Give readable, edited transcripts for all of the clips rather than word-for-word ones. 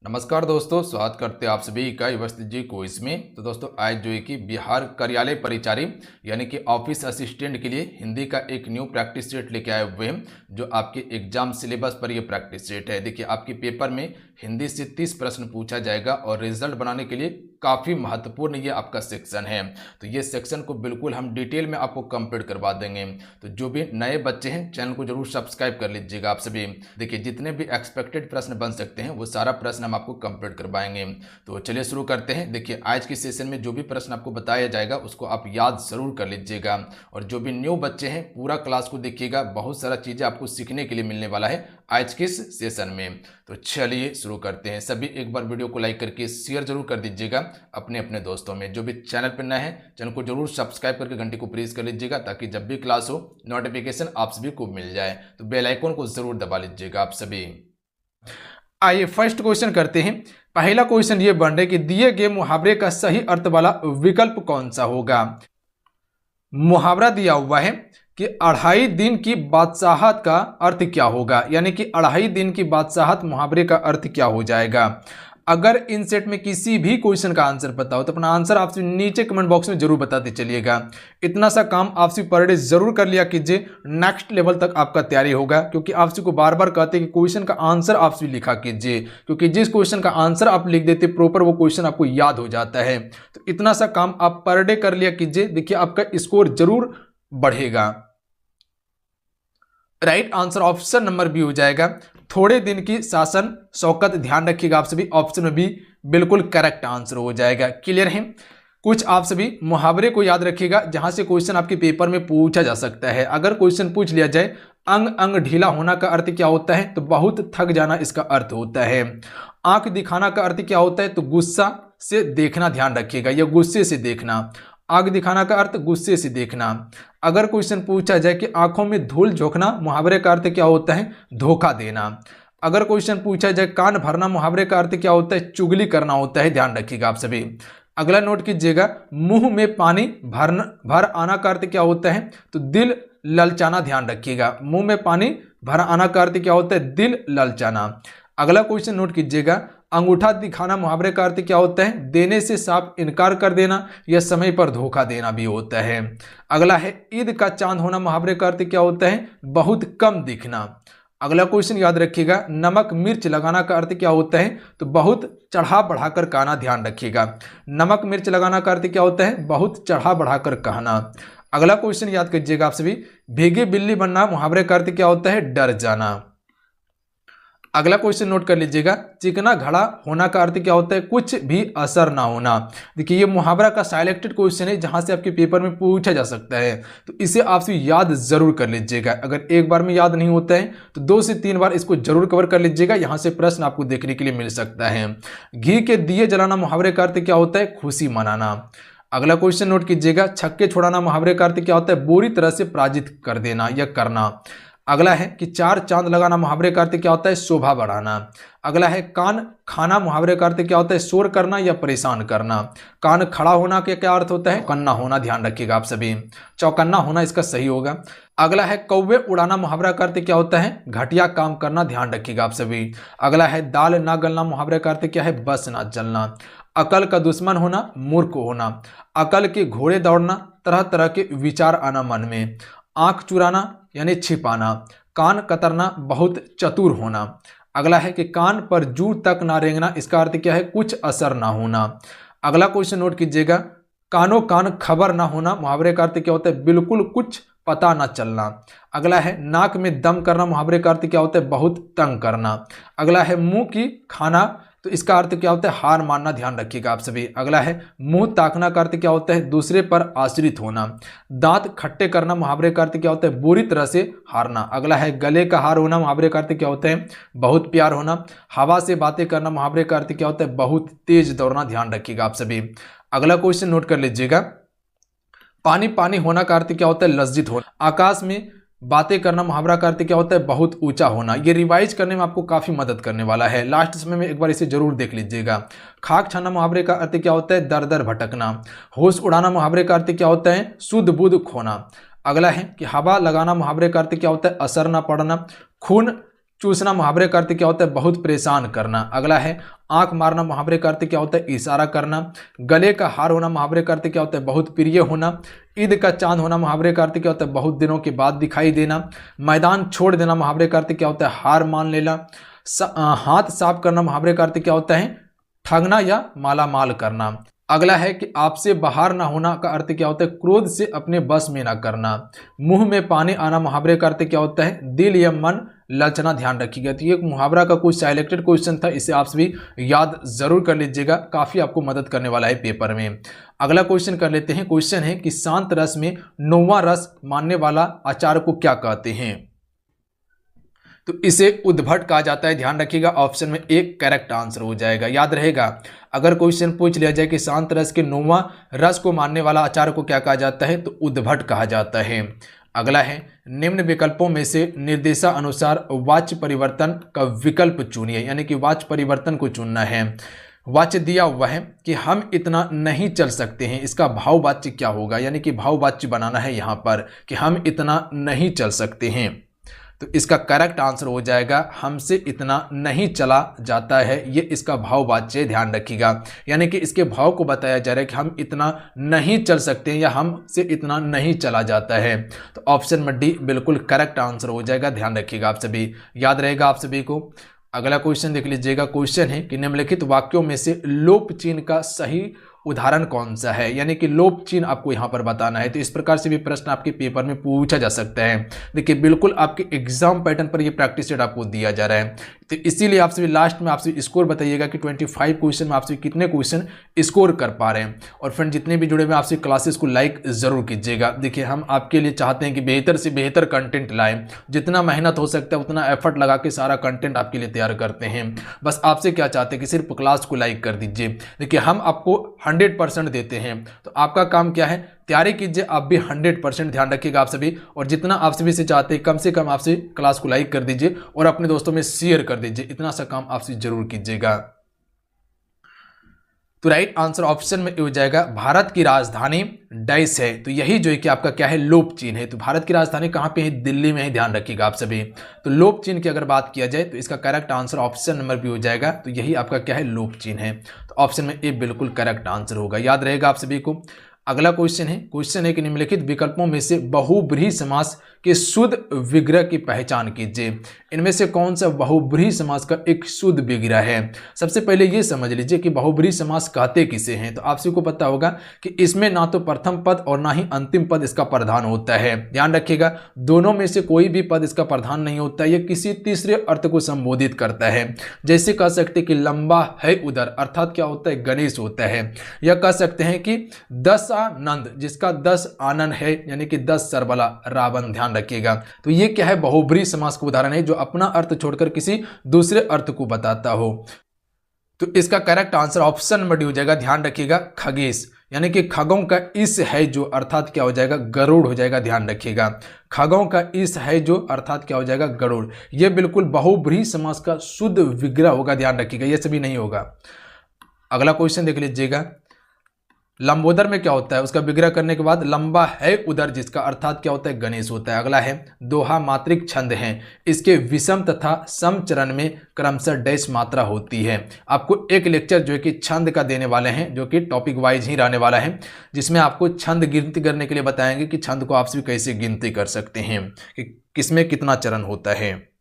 नमस्कार दोस्तों, स्वागत करते हैं आप सभी का अवस्थित जी क्विज में। तो दोस्तों आज जो है कि बिहार कार्यालय परिचारी यानी कि ऑफिस असिस्टेंट के लिए हिंदी का एक न्यू प्रैक्टिस सेट लेके आए हुए हैं, जो आपके एग्जाम सिलेबस पर ये प्रैक्टिस सेट है। देखिए आपके पेपर में हिंदी से 30 प्रश्न पूछा जाएगा और रिजल्ट बनाने के लिए काफ़ी महत्वपूर्ण ये आपका सेक्शन है। तो ये सेक्शन को बिल्कुल हम डिटेल में आपको कंप्लीट करवा देंगे। तो जो भी नए बच्चे हैं चैनल को जरूर सब्सक्राइब कर लीजिएगा आप सभी। देखिए जितने भी एक्सपेक्टेड प्रश्न बन सकते हैं वो सारा प्रश्न हम आपको कंप्लीट करवाएंगे। तो चलिए शुरू करते हैं। देखिए आज की सेशन में जो भी प्रश्न आपको बताया जाएगा उसको आप याद जरूर कर लीजिएगा, और जो भी न्यू बच्चे हैं पूरा क्लास को देखिएगा, बहुत सारा चीज़ें आपको सीखने के लिए मिलने वाला है आज के इस सेशन में। तो चलिए शुरू करते हैं। सभी एक बार वीडियो को लाइक करके शेयर जरूर कर दीजिएगा अपने अपने दोस्तों में। जो भी चैनल पर नए हैं चैनल को जरूर सब्सक्राइब करके घंटी को प्रेस कर लीजिएगा, ताकि जब भी क्लास हो नोटिफिकेशन आप सभी को मिल जाए। तो बेल आइकन को जरूर दबा लीजिएगा आप सभी। आइए फर्स्ट क्वेश्चन करते हैं। पहला क्वेश्चन ये बन रहा है कि दिए गए मुहावरे का सही अर्थ वाला विकल्प कौन सा होगा। मुहावरा दिया हुआ है कि 2.5 दिन की बादशाहत का अर्थ क्या होगा, यानी कि 2.5 दिन की बादशाहत मुहावरे का अर्थ क्या हो जाएगा। अगर इन सेट में किसी भी क्वेश्चन का आंसर पता हो तो अपना आंसर आपसे नीचे कमेंट बॉक्स में जरूर बताते चलिएगा। इतना सा काम आपसे पर डे जरूर कर लिया कीजिए, नेक्स्ट लेवल तक आपका तैयारी होगा। क्योंकि आपसे को बार बार कहते हैं कि क्वेश्चन का आंसर आपसे लिखा कीजिए, क्योंकि जिस क्वेश्चन का आंसर आप लिख देते प्रॉपर वो क्वेश्चन आपको याद हो जाता है। तो इतना सा काम आप पर डे कर लिया कीजिए, देखिए आपका स्कोर जरूर बढ़ेगा। Right answer option number B हो जाएगा। थोड़े दिन की शासन शौकत, ध्यान रखिएगा आप सभी, ऑप्शन में भी बिल्कुल करेक्ट आंसर हो जाएगा। क्लियर है। कुछ आप सभी मुहावरे को याद रखिएगा जहां से क्वेश्चन आपके पेपर में पूछा जा सकता है। अगर क्वेश्चन पूछ लिया जाए अंग अंग ढीला होना का अर्थ क्या होता है, तो बहुत थक जाना इसका अर्थ होता है। आंख दिखाना का अर्थ क्या होता है, तो गुस्सा से देखना, ध्यान रखिएगा, या गुस्से से देखना। आग दिखाना का अर्थ गुस्से से देखना। अगर क्वेश्चन पूछा जाए कि आंखों में धूल झोंकना, मुहावरे का अर्थ क्या होता है, धोखा देना। अगर क्वेश्चन पूछा जाए कान भरना, मुहावरे का अर्थ क्या होता है, चुगली करना होता है, ध्यान रखिएगा आप सभी। अगला नोट कीजिएगा, मुंह में पानी भर आना का अर्थ क्या होता है, तो दिल ललचाना, ध्यान रखिएगा। मुंह में पानी भर आना का अर्थ क्या होता है, दिल ललचाना। अगला क्वेश्चन नोट कीजिएगा, अंगूठा दिखाना, मुहावरे का अर्थ क्या होता है, देने से साफ इनकार कर देना या समय पर धोखा देना भी होता है। अगला है ईद का चांद होना, मुहावरे का अर्थ क्या होता है, बहुत कम दिखना। अगला क्वेश्चन याद रखिएगा, नमक मिर्च लगाना का अर्थ क्या होता है, तो बहुत चढ़ा बढ़ाकर कहना, ध्यान रखिएगा। नमक मिर्च लगाना का अर्थ क्या होता है, बहुत चढ़ा बढ़ाकर कहना। अगला क्वेश्चन याद कीजिएगा आप सभी, भीगी बिल्ली बनना, मुहावरे का अर्थ क्या होता है, डर जाना। अगला क्वेश्चन नोट कर लीजिएगा, चिकना घड़ा होना का अर्थ क्या होता है, कुछ भी असर ना होना। देखिए ये मुहावरा का सिलेक्टेड क्वेश्चन है जहां से आपके पेपर में पूछा जा सकता है, तो इसे आपसे याद जरूर कर लीजिएगा। अगर एक बार में याद नहीं होता है तो 2 से 3 बार इसको जरूर कवर कर लीजिएगा, यहां से प्रश्न आपको देखने के लिए मिल सकता है। घी के दिए जलाना, मुहावरे का अर्थ क्या होता है, खुशी मनाना। अगला क्वेश्चन नोट कीजिएगा, छक्के छोड़ाना, मुहावरे का अर्थ क्या होता है, बुरी तरह से पराजित कर देना या करना। अगला है कि 4 चांद लगाना, मुहावरे का अर्थ क्या होता है, शोभा बढ़ाना। अगला है कान खाना, मुहावरे का अर्थ क्या होता है, शोर करना या परेशान करना। कान खड़ा होना के क्या अर्थ होता है, चौकन्ना होना, ध्यान रखिएगा आप सभी, चौकन्ना होना इसका सही होगा। अगला है कौवे उड़ाना, मुहावरा का अर्थ क्या होता है, घटिया काम करना, ध्यान रखिएगा आप सभी। अगला है दाल ना गलना, मुहावरे का अर्थ क्या है, बस ना जलना। अकल का दुश्मन होना, मूर्ख होना। अकल के घोड़े दौड़ना, तरह तरह के विचार आना मन में। आंख चुराना यानी छिपाना। कान कतरना, बहुत चतुर होना। अगला है कि कान पर जू तक ना रेंगना, इसका अर्थ क्या है, कुछ असर ना होना। अगला क्वेश्चन नोट कीजिएगा, कानो कान खबर ना होना, मुहावरे का अर्थ क्या होता है, बिल्कुल कुछ पता ना चलना। अगला है नाक में दम करना, मुहावरे का अर्थ क्या होता है, बहुत तंग करना। अगला है मुंह की खाना, तो इसका अर्थ क्या होता है, हार मानना, ध्यान रखिएगा आप सभी। अगला है मुंह ताकना का अर्थ क्या होता है, दूसरे पर आश्रित होना। दांत खट्टे करना, मुहावरे का अर्थ क्या होता है, बुरी तरह से हारना। अगला है गले का हार होना, मुहावरे का अर्थ क्या होता है, बहुत प्यार होना। हवा से बातें करना, मुहावरे का अर्थ क्या होता है, बहुत तेज दौड़ना, ध्यान रखिएगा आप सभी। अगला क्वेश्चन नोट कर लीजिएगा, पानी पानी होना का अर्थ क्या होता है, लज्जित होना। आकाश में बातें करना, मुहावरा का अर्थ क्या होता है, बहुत ऊंचा होना। ये रिवाइज करने में आपको काफी मदद करने वाला है, लास्ट समय में एक बार इसे जरूर देख लीजिएगा। खाक छाना, मुहावरे का अर्थ क्या होता है, दर दर भटकना। होश उड़ाना, मुहावरे का अर्थ क्या होता है, शुद्ध बुद्ध खोना। अगला है कि हवा लगाना, मुहावरे का अर्थ क्या होता है, असर ना पड़ना। खून चूसना मुहावरे का अर्थ क्या होता है? बहुत परेशान करना। अगला है आंख मारना मुहावरे का अर्थ क्या होता है? इशारा करना। गले का हार होना मुहावरे का अर्थ क्या होता है? बहुत प्रिय होना। ईद का चांद होना मुहावरे का अर्थ क्या होता है? बहुत दिनों के बाद दिखाई देना। मैदान छोड़ देना मुहावरे का अर्थ क्या होता है? हार मान लेना। हाथ साफ करना मुहावरे का अर्थ क्या होता है? ठगना या मालामाल करना। अगला है कि आपसे बाहर ना होना का अर्थ क्या होता है? क्रोध से अपने बस में ना करना। मुंह में पानी आना मुहावरे का अर्थ क्या होता है? दिल या मन ललचना। ध्यान रखिएगा। तो ये एक मुहावरा का कुछ सिलेक्टेड क्वेश्चन था, इसे आप सभी याद जरूर कर लीजिएगा, काफी आपको मदद करने वाला है पेपर में। अगला क्वेश्चन कर लेते हैं। क्वेश्चन है कि शांत रस में 9वां रस मानने वाला आचार्य को क्या कहते हैं? तो इसे उद्भट कहा जाता है। ध्यान रखिएगा, ऑप्शन में एक करेक्ट आंसर हो जाएगा। याद रहेगा, अगर क्वेश्चन पूछ लिया जाए कि शांत रस के 9वां रस को मानने वाला आचार्य को क्या कहा जाता है, तो उद्भट कहा जाता है। अगला है निम्न विकल्पों में से निर्देशानुसार वाच्य परिवर्तन का विकल्प चुनिए, यानी कि वाच्य परिवर्तन को चुनना है। वाच्य दिया हुआ है कि हम इतना नहीं चल सकते हैं, इसका भाववाच्य क्या होगा? यानी कि भाववाच्य बनाना है यहाँ पर कि हम इतना नहीं चल सकते हैं। तो इसका करेक्ट आंसर हो जाएगा हमसे इतना नहीं चला जाता है, ये इसका भाववाच्य। ध्यान रखिएगा, यानी कि इसके भाव को बताया जा रहा है कि हम इतना नहीं चल सकते हैं या हमसे इतना नहीं चला जाता है। तो ऑप्शन में डी बिल्कुल करेक्ट आंसर हो जाएगा। ध्यान रखिएगा, आप सभी याद रहेगा आप सभी को। अगला क्वेश्चन देख लीजिएगा। क्वेश्चन है कि निम्नलिखित वाक्यों में से लोप चिन्ह का सही उदाहरण कौन सा है? यानी कि लोप चिन्ह आपको यहां पर बताना है। तो इस प्रकार से भी प्रश्न आपके पेपर में पूछा जा सकता है। देखिए, बिल्कुल आपके एग्जाम पैटर्न पर यह प्रैक्टिस सेट आपको दिया जा रहा है। तो इसीलिए आप सभी लास्ट में आपसे स्कोर बताइएगा कि 25 क्वेश्चन में आपसे कितने क्वेश्चन स्कोर कर पा रहे हैं। और फ्रेंड, जितने भी जुड़े हुए आपसे क्लासेस को लाइक जरूर कीजिएगा। देखिए, हम आपके लिए चाहते हैं कि बेहतर से बेहतर कंटेंट लाएं, जितना मेहनत हो सकता है उतना एफर्ट लगा के सारा कंटेंट आपके लिए तैयार करते हैं। बस आपसे क्या चाहते हैं कि सिर्फ क्लास को लाइक कर दीजिए। देखिए, हम आपको 100% देते हैं, तो आपका काम क्या है? तैयारी कीजिए आप भी 100%। ध्यान रखिएगा आप सभी, और जितना आप सभी से चाहते हैं कम से कम आपसे क्लास को लाइक कर दीजिए और अपने दोस्तों में शेयर कर दीजिए। इतना सा काम आपसे जरूर कीजिएगा। तो राइट आंसर ऑप्शन में हो जाएगा भारत की राजधानी डैश है। तो यही जो है कि आपका क्या है? लोप चिन्ह है। तो भारत की राजधानी कहां पे है? दिल्ली में है। ध्यान रखिएगा आप सभी। तो लोप चिन्ह की अगर बात किया जाए तो इसका correct answer option number B हो जाएगा। तो यही आपका क्या है? लोप चिन्ह है। तो ऑप्शन में ए बिल्कुल करेक्ट आंसर होगा। याद रहेगा आप सभी को। अगला क्वेश्चन है कि निम्नलिखित विकल्पों में से बहुब्रीहि समास के शुद्ध विग्रह की पहचान कीजिए। इनमें से कौन सा बहुब्रीहि समास का एक शुद्ध विग्रह है? सबसे पहले ये समझ लीजिए कि बहुब्रीहि समास कहते किसे हैं। तो आप सभी को पता होगा कि इसमें ना तो प्रथम पद और ना ही अंतिम पद इसका प्रधान होता है। ध्यान रखिएगा, दोनों में से कोई भी पद इसका प्रधान नहीं होता है। यह किसी तीसरे अर्थ को संबोधित करता है। जैसे कह सकते हैं कि लंबा है उधर, अर्थात क्या होता है? गणेश होता है। या कह सकते हैं कि 10 नंद, जिसका 10 आनंद है, यानी कि 10 सरबला रावण। ध्यान रखिएगा, तो ये क्या है? बहुब्रीहि समास का उदाहरण है जो अपना अर्थ छोड़कर किसी दूसरे अर्थ को बताता हो। तो इसका correct answer option number D हो जाएगा। ध्यान रखिएगा, खगेश, यानी कि खगों का इस है जो, अर्थात क्या हो जाएगा? गरुड़ हो जाएगा। ध्यान रखिएगा, खगों का इस है जो, अर्थात क्या हो जाएगा? गरुड़। यह बिल्कुल बहुब्रीहि समास का शुद्ध विग्रह होगा। ध्यान रखिएगा, यह सभी नहीं होगा। अगला क्वेश्चन देख लीजिएगा। लंबोदर में क्या होता है? उसका विग्रह करने के बाद लंबा है उधर, जिसका अर्थात क्या होता है? गणेश होता है। अगला है दोहा मात्रिक छंद है, इसके विषम तथा सम चरण में क्रमशः डैश मात्रा होती है। आपको एक लेक्चर जो है कि छंद का देने वाले हैं, जो कि टॉपिक वाइज ही रहने वाला है, जिसमें आपको छंद गिनती करने के लिए बताएंगे कि छंद को आप सभी कैसे गिनती कर सकते हैं, कि किसमें कितना चरण होता है।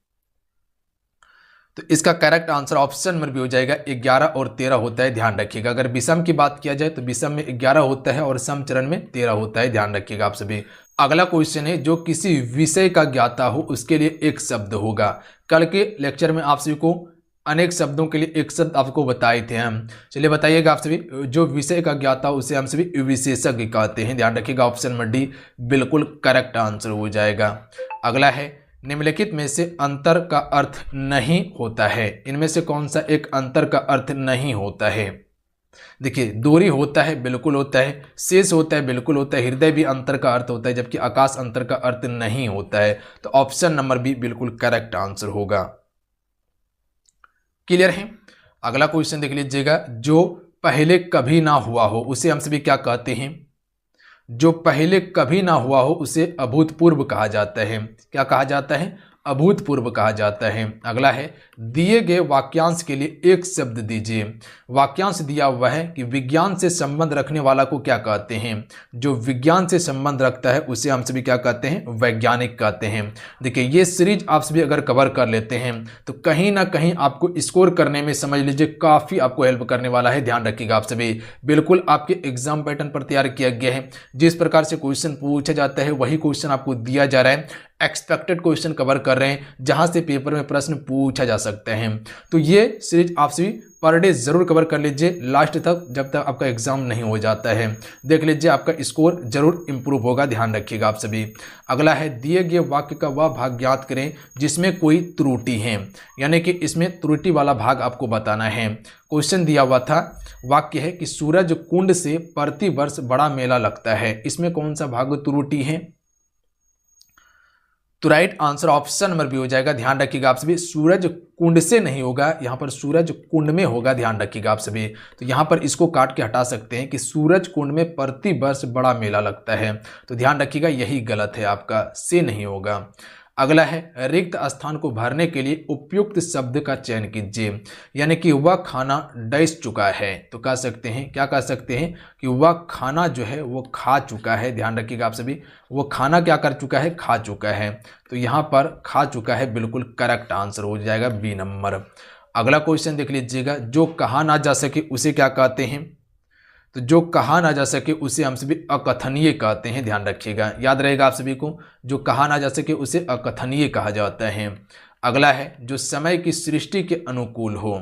तो इसका correct answer option number B हो जाएगा। 11 और 13 होता है। ध्यान रखिएगा, अगर विषम की बात किया जाए तो विषम में 11 होता है और सम चरण में 13 होता है। ध्यान रखिएगा आप सभी। अगला क्वेश्चन है, जो किसी विषय का ज्ञाता हो उसके लिए एक शब्द होगा। कल के लेक्चर में आप सभी को अनेक शब्दों के लिए एक शब्द आपको बताए थे हम। चलिए बताइएगा आप सभी। जो विषय का ज्ञाता हो उसे हम सभी विशेषज्ञ कहते हैं। ध्यान रखिएगा, ऑप्शन नंबर डी बिल्कुल करेक्ट आंसर हो जाएगा। अगला है, निम्नलिखित में से अंतर का अर्थ नहीं होता है। इनमें से कौन सा एक अंतर का अर्थ नहीं होता है? देखिए, दूरी होता है, बिल्कुल होता है। शेष होता है, बिल्कुल होता है। हृदय भी अंतर का अर्थ होता है, जबकि आकाश अंतर का अर्थ नहीं होता है। तो ऑप्शन नंबर बी बिल्कुल करेक्ट आंसर होगा। क्लियर है? अगला क्वेश्चन देख लीजिएगा। जो पहले कभी ना हुआ हो उसे हम सभी क्या कहते हैं? जो पहले कभी ना हुआ हो उसे अभूतपूर्व कहा जाता है। क्या कहा जाता है? अभूतपूर्व कहा जाता है। अगला है दिए गए वाक्यांश के लिए एक शब्द दीजिए। वाक्यांश दिया हुआ है कि विज्ञान से संबंध रखने वाला को क्या कहते हैं। जो विज्ञान से संबंध रखता है उसे हम सभी क्या कहते हैं, वैज्ञानिक कहते हैं। देखिए ये सीरीज आप सभी अगर कवर कर लेते हैं तो कहीं ना कहीं आपको स्कोर करने में समझ लीजिए काफ़ी आपको हेल्प करने वाला है। ध्यान रखिएगा आप सभी, बिल्कुल आपके एग्जाम पैटर्न पर तैयार किया गया है। जिस प्रकार से क्वेश्चन पूछा जाता है वही क्वेश्चन आपको दिया जा रहा है। एक्सपेक्टेड क्वेश्चन कवर कर रहे हैं जहां से पेपर में प्रश्न पूछा जा सकते हैं। तो ये सीरीज आप सभी पर डे जरूर कवर कर लीजिए लास्ट तक, जब तक आपका एग्जाम नहीं हो जाता है। देख लीजिए आपका स्कोर जरूर इंप्रूव होगा। ध्यान रखिएगा आप सभी। अगला है दिए गए वाक्य का वह भाग ज्ञात करें जिसमें कोई त्रुटि है, यानी कि इसमें त्रुटि वाला भाग आपको बताना है। क्वेश्चन दिया हुआ था, वाक्य है कि सूरज कुंड से प्रतिवर्ष बड़ा मेला लगता है, इसमें कौन सा भाग त्रुटि है। तो right answer option number B हो जाएगा। ध्यान रखिएगा आप सभी, सूरज कुंड से नहीं होगा, यहाँ पर सूरज कुंड में होगा। ध्यान रखिएगा आप सभी। तो यहाँ पर इसको काट के हटा सकते हैं कि सूरज कुंड में प्रतिवर्ष बड़ा मेला लगता है। तो ध्यान रखिएगा यही गलत है, आपका से नहीं होगा। अगला है रिक्त स्थान को भरने के लिए उपयुक्त शब्द का चयन कीजिए, यानी कि वह खाना डैश चुका है। तो कह सकते हैं, क्या कह सकते हैं कि वह खाना जो है वो खा चुका है। ध्यान रखिएगा आप सभी, वो खाना क्या कर चुका है, खा चुका है। तो यहाँ पर खा चुका है बिल्कुल करेक्ट आंसर हो जाएगा बी नंबर। अगला क्वेश्चन देख लीजिएगा, जो कहा ना जा सके उसे क्या कहते हैं। तो जो कहा ना जा सके उसे हम सभी अकथनीय कहते हैं। ध्यान रखिएगा, याद रहेगा आप सभी को, जो कहा ना जा सके उसे अकथनीय कहा जाता है। अगला है जो समय की सृष्टि के अनुकूल हो,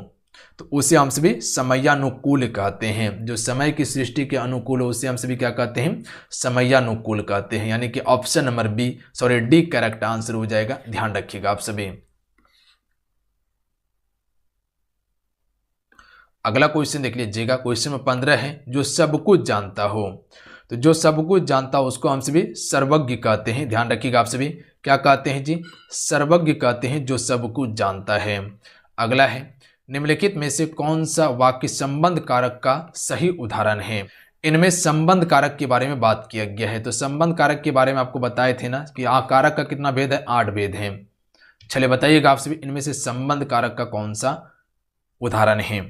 तो उसे हम सभी समयानुकूल कहते हैं। जो समय की सृष्टि के अनुकूल हो उसे हम सभी क्या कहते हैं, समयानुकूल कहते हैं। यानी कि option number D correct answer हो जाएगा। ध्यान रखिएगा आप सभी। अगला क्वेश्चन देख लीजिएगा, क्वेश्चन में 15 है, जो सब कुछ जानता हो। तो जो सब कुछ जानता हो उसको हम सभी सर्वज्ञ कहते हैं। ध्यान रखिएगा आप सभी, क्या कहते हैं जी, सर्वज्ञ कहते हैं जो सब कुछ जानता है। अगला है निम्नलिखित में से कौन सा वाक्य संबंध कारक का सही उदाहरण है। इनमें संबंध कारक के बारे में बात किया गया है। तो संबंध कारक के बारे में आपको बताए थे ना कि कारक का कितना भेद है, 8 भेद है। चलिए बताइएगा आप सभी, इनमें से संबंध कारक का कौन सा उदाहरण है।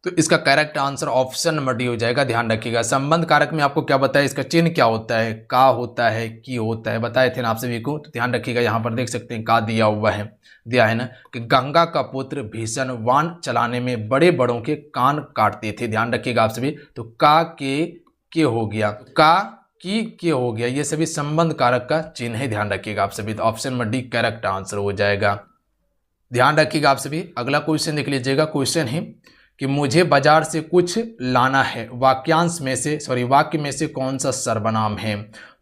तो इसका correct answer option number D हो जाएगा। ध्यान रखिएगा, संबंध कारक में आपको क्या बताया, इसका चिन्ह क्या होता है, का होता है, की होता है, बताए थे ना आप सभी को। तो ध्यान रखिएगा, यहाँ पर देख सकते हैं का दिया हुआ है, दिया है ना कि गंगा का पुत्र भीषण वान चलाने में बड़े बड़ों के कान काटते थे। ध्यान रखिएगा आप सभी। तो का के हो गया, का की के हो गया, ये सभी संबंध कारक का चिन्ह है। ध्यान रखिएगा आप सभी। तो option number D correct answer हो जाएगा। ध्यान रखिएगा आप सभी। अगला क्वेश्चन देख लीजिएगा, क्वेश्चन है कि मुझे बाजार से कुछ लाना है, वाक्य में से कौन सा सर्वनाम है।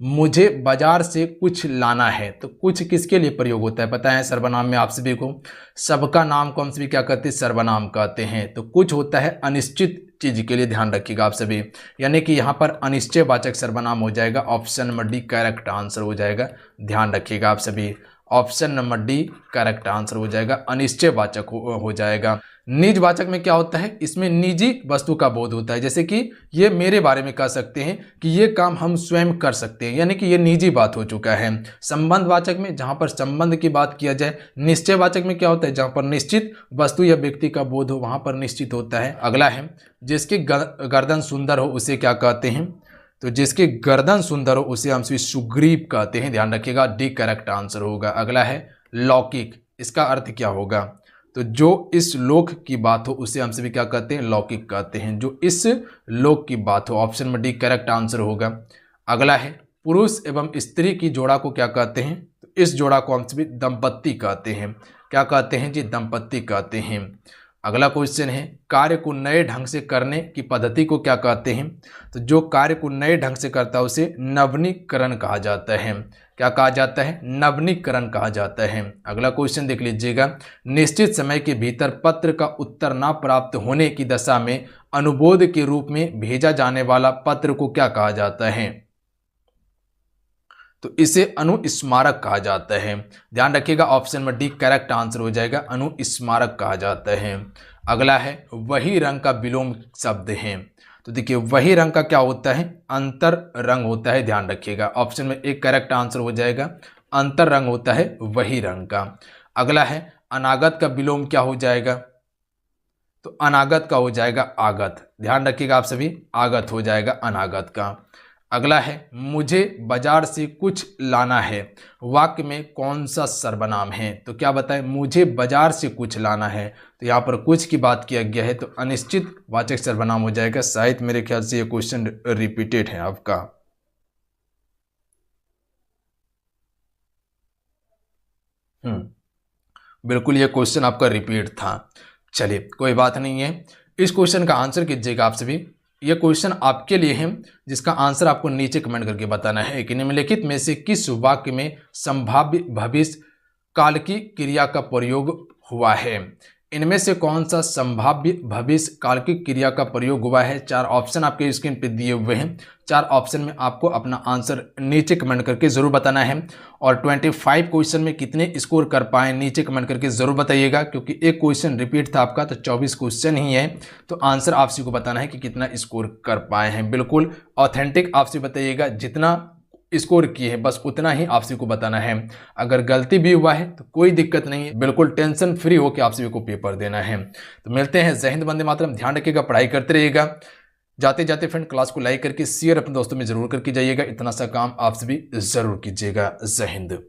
मुझे बाजार से कुछ लाना है, तो कुछ किसके लिए प्रयोग होता है पता है सर्वनाम में आप सभी को। सबका नाम को हम सभी क्या कहते हैं, सर्वनाम कहते हैं। तो कुछ होता है अनिश्चित चीज के लिए। ध्यान रखिएगा आप सभी, यानी कि यहाँ पर अनिश्चयवाचक सर्वनाम हो जाएगा। Option number D correct answer हो जाएगा। ध्यान रखिएगा आप सभी, option number D correct answer हो जाएगा, अनिश्चयवाचक हो जाएगा। निजवाचक में क्या होता है, इसमें निजी वस्तु का बोध होता है। जैसे कि ये मेरे बारे में कह सकते हैं कि ये काम हम स्वयं कर सकते हैं, यानी कि ये निजी बात हो चुका है। संबंधवाचक में जहाँ पर संबंध की बात किया जाए। निश्चयवाचक में क्या होता है, जहाँ पर निश्चित वस्तु या व्यक्ति का बोध हो वहाँ पर निश्चित होता है। अगला है जिसकी गर्दन सुंदर हो उसे क्या कहते हैं। तो जिसकी गर्दन सुंदर हो उसे हम सुग्रीव कहते हैं। ध्यान रखिएगा, डी करेक्ट आंसर होगा। अगला है लौकिक, इसका अर्थ क्या होगा। तो जो इस लोक की बात हो उसे हम सभी क्या कहते हैं, लौकिक कहते हैं। जो इस लोक की बात हो, ऑप्शन में डी करेक्ट आंसर होगा। अगला है पुरुष एवं स्त्री की जोड़ा को क्या कहते हैं। तो इस जोड़ा को हम सभी दंपत्ति कहते हैं। क्या कहते हैं जी, दंपत्ति कहते हैं। अगला क्वेश्चन है कार्य को नए ढंग से करने की पद्धति को क्या कहते हैं। तो जो कार्य को नए ढंग से करता है उसे नवीनीकरण कहा जाता है। क्या कहा जाता है, नवीनीकरण कहा जाता है। अगला क्वेश्चन देख लीजिएगा, निश्चित समय के भीतर पत्र का उत्तर न प्राप्त होने की दशा में अनुबोध के रूप में भेजा जाने वाला पत्र को क्या कहा जाता है। तो इसे अनुस्मारक कहा जाता है। ध्यान रखिएगा, ऑप्शन में डी करेक्ट आंसर हो जाएगा, अनुस्मारक कहा जाता है। अगला है वही रंग का विलोम शब्द है। तो देखिए वही रंग का क्या होता है, अंतर रंग होता है। ध्यान रखिएगा, ऑप्शन में एक करेक्ट आंसर हो जाएगा, अंतर रंग होता है वही रंग का। अगला है अनागत का विलोम क्या हो जाएगा, तो अनागत का हो जाएगा आगत। ध्यान रखिएगा आप सभी, आगत हो जाएगा अनागत का। अगला है मुझे बाजार से कुछ लाना है, वाक्य में कौन सा सर्वनाम है, तो क्या बताएं, मुझे बाजार से कुछ लाना है, तो यहाँ पर कुछ की बात किया गया है, तो अनिश्चित वाचक सर्वनाम हो जाएगा। शायद मेरे ख्याल से ये क्वेश्चन रिपीटेड है आपका। बिल्कुल ये क्वेश्चन आपका रिपीट था। चलिए कोई बात नहीं है, इस क्वेश्चन का आंसर कीजिएगा आप सभी। ये क्वेश्चन आपके लिए है जिसका आंसर आपको नीचे कमेंट करके बताना है कि निम्नलिखित में से किस वाक्य में संभाव्य भविष्य काल की क्रिया का प्रयोग हुआ है। इनमें से कौन सा संभाव्य भविष्य काल की क्रिया का प्रयोग हुआ है। चार ऑप्शन आपके स्क्रीन पे दिए हुए हैं, चार ऑप्शन में आपको अपना आंसर नीचे कमेंट करके जरूर बताना है। और 25 क्वेश्चन में कितने स्कोर कर पाए नीचे कमेंट करके जरूर बताइएगा, क्योंकि एक क्वेश्चन रिपीट था आपका, तो 24 क्वेश्चन ही है, तो आंसर आपसी को बताना है कि कितना स्कोर कर पाए हैं। बिल्कुल ऑथेंटिक आपसे बताइएगा, जितना स्कोर किए हैं बस उतना ही आप सभी को बताना है। अगर गलती भी हुआ है तो कोई दिक्कत नहीं है, बिल्कुल टेंशन फ्री होकर आप सभी को पेपर देना है। तो मिलते हैं। जय हिंद, वंदे मातरम। ध्यान रखिएगा, पढ़ाई करते रहिएगा। जाते जाते फ्रेंड क्लास को लाइक करके शेयर अपने दोस्तों में जरूर करके जाइएगा। इतना सा काम आप सभी जरूर कीजिएगा। जय हिंद।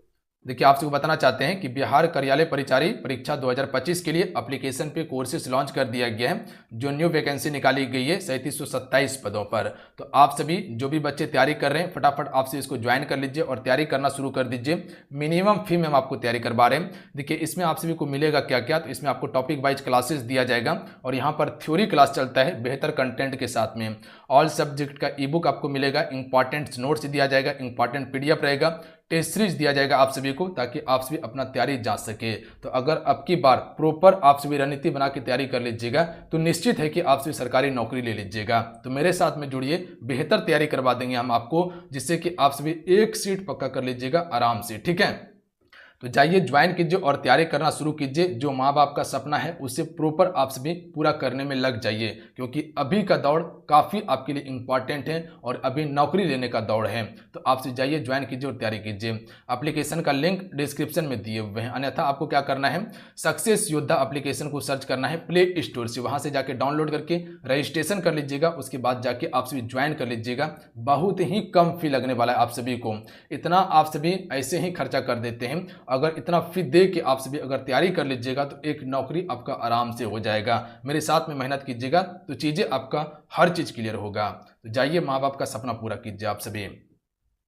देखिए आप सबको बताना चाहते हैं कि बिहार कार्यालय परिचारी परीक्षा 2025 के लिए एप्लीकेशन पे कोर्सेज लॉन्च कर दिया गया है, जो न्यू वैकेंसी निकाली गई है 3727 पदों पर। तो आप सभी जो भी बच्चे तैयारी कर रहे हैं फटाफट आपसे इसको ज्वाइन कर लीजिए और तैयारी करना शुरू कर दीजिए। मिनिमम फी में हम आपको तैयारी करवा रहे हैं। देखिए इसमें आप सभी को मिलेगा क्या क्या, तो इसमें आपको टॉपिक वाइज क्लासेस दिया जाएगा और यहाँ पर थ्योरी क्लास चलता है बेहतर कंटेंट के साथ में। ऑल सब्जेक्ट का ई बुक आपको मिलेगा, इंपॉर्टेंट नोट्स दिया जाएगा, इंपॉर्टेंट पीडीएफ रहेगा, टेस्ट सीरीज दिया जाएगा आप सभी को, ताकि आप सभी अपना तैयारी जांच सके। तो अगर अब की बार प्रॉपर आप सभी रणनीति बना के तैयारी कर लीजिएगा तो निश्चित है कि आप सभी सरकारी नौकरी ले लीजिएगा। तो मेरे साथ में जुड़िए, बेहतर तैयारी करवा देंगे हम आपको, जिससे कि आप सभी एक सीट पक्का कर लीजिएगा आराम से। ठीक है, तो जाइए ज्वाइन कीजिए और तैयारी करना शुरू कीजिए। जो माँ बाप का सपना है उसे प्रॉपर आप सभी पूरा करने में लग जाइए, क्योंकि अभी का दौड़ काफ़ी आपके लिए इंपॉर्टेंट है और अभी नौकरी लेने का दौड़ है। तो आपसे जाइए ज्वाइन कीजिए और तैयारी कीजिए। एप्लीकेशन का लिंक डिस्क्रिप्शन में दिए हुए हैं, अन्यथा आपको क्या करना है, सक्सेस योद्धा एप्लीकेशन को सर्च करना है प्ले स्टोर से, वहाँ से जाके डाउनलोड करके रजिस्ट्रेशन कर लीजिएगा। उसके बाद जाके आप सभी ज्वाइन कर लीजिएगा। बहुत ही कम फी लगने वाला है आप सभी को, इतना आप सभी ऐसे ही खर्चा कर देते हैं। अगर इतना फी दे के आप सभी अगर तैयारी कर लीजिएगा तो एक नौकरी आपका आराम से हो जाएगा। मेरे साथ में मेहनत कीजिएगा तो चीज़ें आपका हर चीज़ क्लियर होगा। तो जाइए माँ बाप का सपना पूरा कीजिए आप सभी।